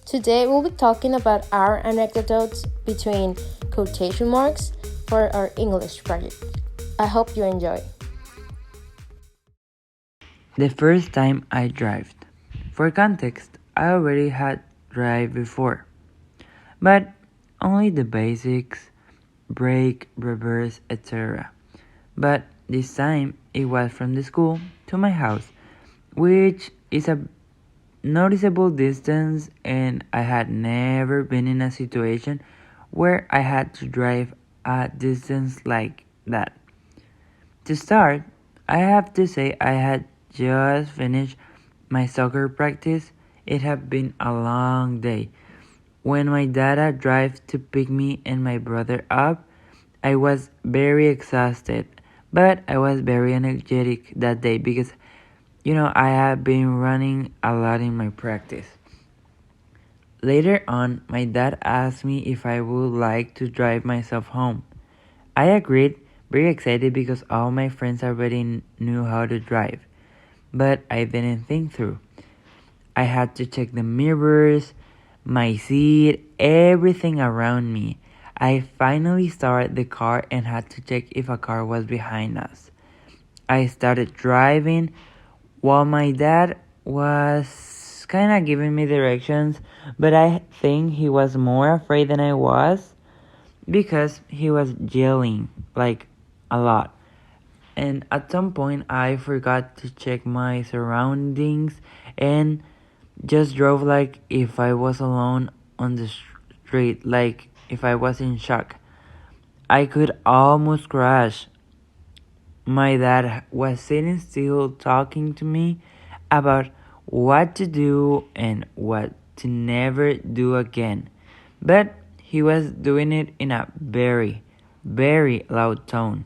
Today we'll be talking about our anecdotes between quotation marks for our English project. I hope you enjoy. The first time I drove. For context, I already had drive before, but only the basics, brake, reverse, etc. But this time it was from the school to my house, which is a noticeable distance, and I had never been in a situation where I had to drive a distance like that. To start, I have to say I had just finished my soccer practice. It had been a long day. When my dad drove to pick me and my brother up, I was very exhausted, but I was very energetic that day because I had been running a lot in my practice. Later on, my dad asked me if I would like to drive myself home. I agreed, very excited because all my friends already knew how to drive, but I didn't think through. I had to check the mirrors, my seat, everything around me. I finally started the car and had to check if a car was behind us. I started driving while my dad was kind of giving me directions, but I think he was more afraid than I was because he was yelling like a lot. And at some point, I forgot to check my surroundings and just drove like if I was alone on the street, like if I was in shock. I could almost crash. My dad was sitting still talking to me about what to do and what to never do again. But he was doing it in a very, very loud tone.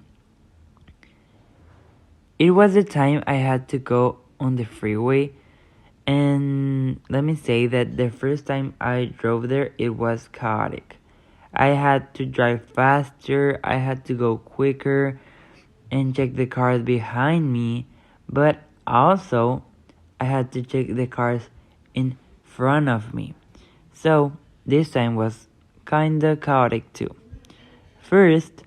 It was the time I had to go on the freeway, and let me say that the first time I drove there, it was chaotic. I had to drive faster, I had to go quicker, and check the cars behind me, but also I had to check the cars in front of me. So this time was kinda chaotic too. First,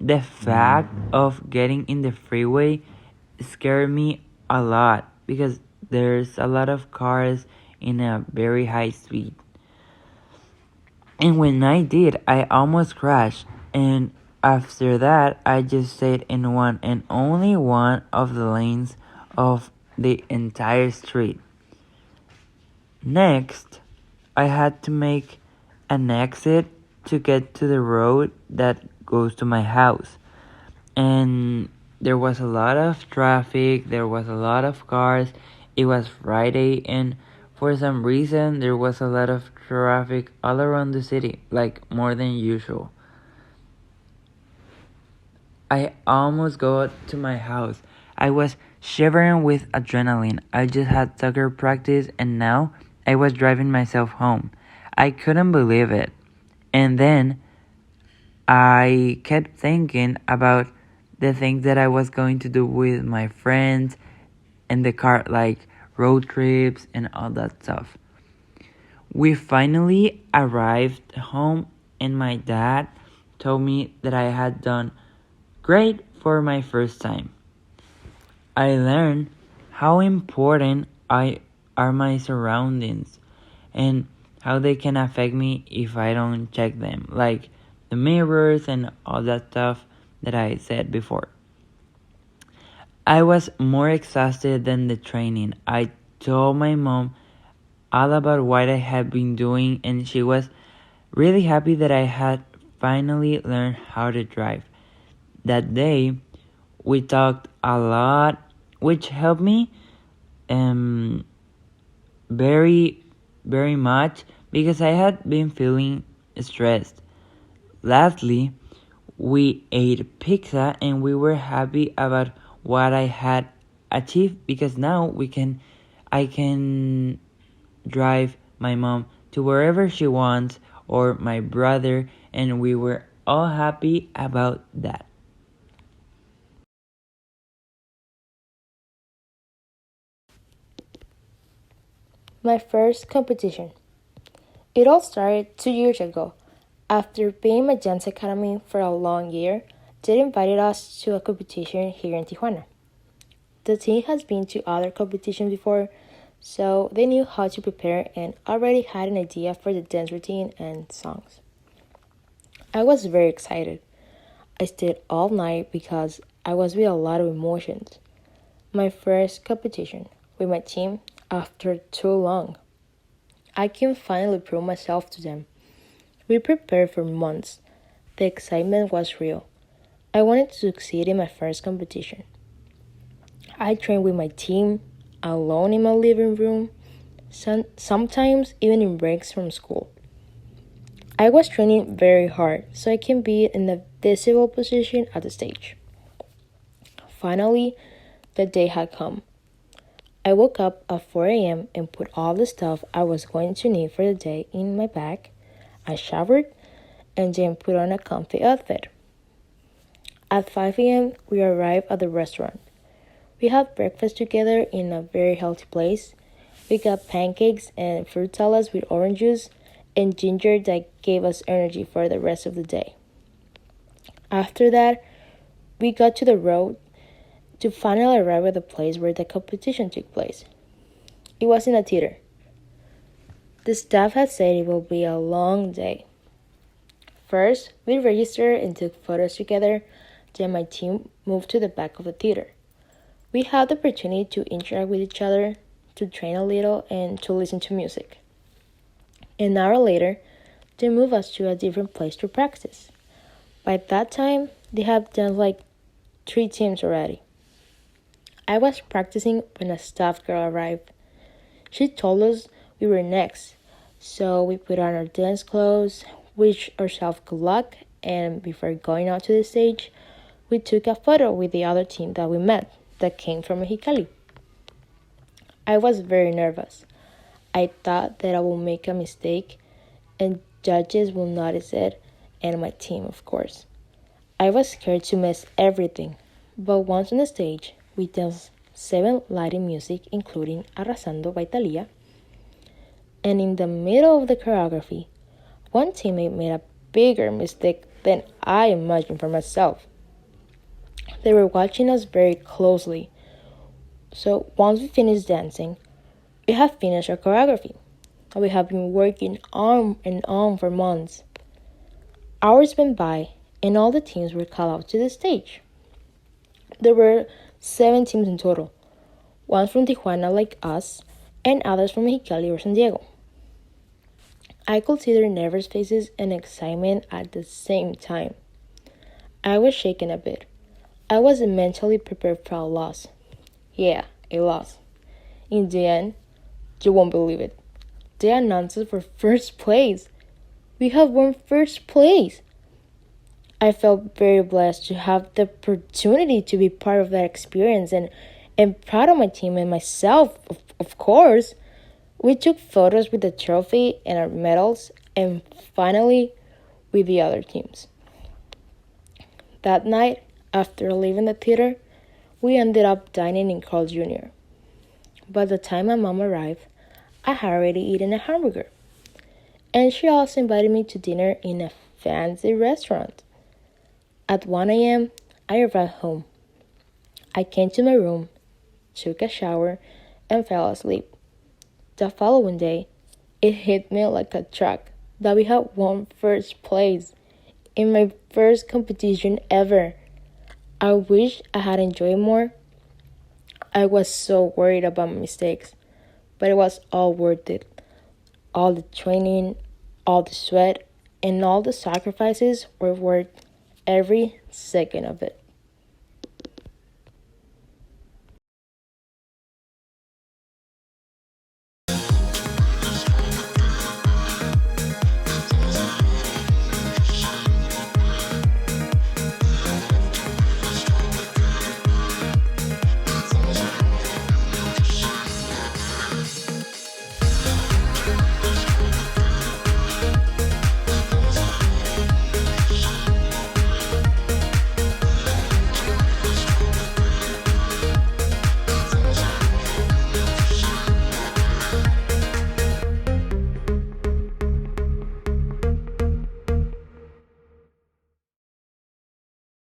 the fact of getting in the freeway scared me a lot because there's a lot of cars in a very high speed. And when I did, I almost crashed. And after that, I just stayed in one and only one of the lanes of the entire street. Next, I had to make an exit to get to the road that goes to my house. And there was a lot of traffic, there was a lot of cars. It was Friday, and for some reason, there was a lot of traffic all around the city, like more than usual. I almost got to my house. I was shivering with adrenaline. I just had soccer practice, and now I was driving myself home. I couldn't believe it. And then I kept thinking about the things that I was going to do with my friends in the car, like road trips and all that stuff. We finally arrived home, and my dad told me that I had done great for my first time. I learned how important I are my surroundings and how they can affect me if I don't check them, like the mirrors and all that stuff that I said before. I was more exhausted than the training. I told my mom all about what I had been doing, and she was really happy that I had finally learned how to drive. That day, we talked a lot, which helped me um, very, very much because I had been feeling stressed. Lastly, we ate pizza and we were happy about what I had achieved because now I can drive my mom to wherever she wants or my brother, and we were all happy about that. My first competition. It all started 2 years ago. After being in my dance academy for a long year, they invited us to a competition here in Tijuana. The team has been to other competitions before, so they knew how to prepare and already had an idea for the dance routine and songs. I was very excited. I stayed all night because I was with a lot of emotions. My first competition with my team after too long. I can finally prove myself to them. We prepared for months. The excitement was real. I wanted to succeed in my first competition. I trained with my team, alone in my living room, sometimes even in breaks from school. I was training very hard so I can be in a visible position at the stage. Finally, the day had come. I woke up at 4 a.m. and put all the stuff I was going to need for the day in my bag. I showered and then put on a comfy outfit. At 5 a.m., we arrived at the restaurant. We had breakfast together in a very healthy place. We got pancakes and fruit salads with orange juice and ginger that gave us energy for the rest of the day. After that, we got to the road to finally arrive at the place where the competition took place. It was in a theater. The staff had said it will be a long day. First, we registered and took photos together, then my team moved to the back of the theater. We had the opportunity to interact with each other, to train a little, and to listen to music. An hour later, they moved us to a different place to practice. By that time, they had done like 3 teams already. I was practicing when a staff girl arrived. She told us we were next, so we put on our dance clothes, wished ourselves good luck, and before going out to the stage, we took a photo with the other team that we met that came from Mexicali. I was very nervous. I thought that I would make a mistake and judges will notice it, and my team, of course. I was scared to miss everything, but once on the stage, we danced 7 Latin music, including Arrasando by Thalia. And in the middle of the choreography, one teammate made a bigger mistake than I imagined for myself. They were watching us very closely. So once we finished dancing, we have finished our choreography. We have been working arm in arm for months. Hours went by and all the teams were called out to the stage. There were 7 teams in total, one from Tijuana like us, and others from Mexicali or San Diego. I could see their nervous faces and excitement at the same time. I was shaken a bit. I was mentally prepared for a loss. Yeah, a loss. In the end, you won't believe it. They announced us for first place. We have won first place. I felt very blessed to have the opportunity to be part of that experience and proud of my team and myself, of course. We took photos with the trophy and our medals and finally with the other teams. That night, after leaving the theater, we ended up dining in Carl Jr. By the time my mom arrived, I had already eaten a hamburger. And she also invited me to dinner in a fancy restaurant. At 1 a.m., I arrived home. I came to my room, took a shower, and fell asleep. The following day, it hit me like a truck that we had won first place in my first competition ever. I wish I had enjoyed more. I was so worried about my mistakes, but it was all worth it. All the training, all the sweat, and all the sacrifices were worth every second of it.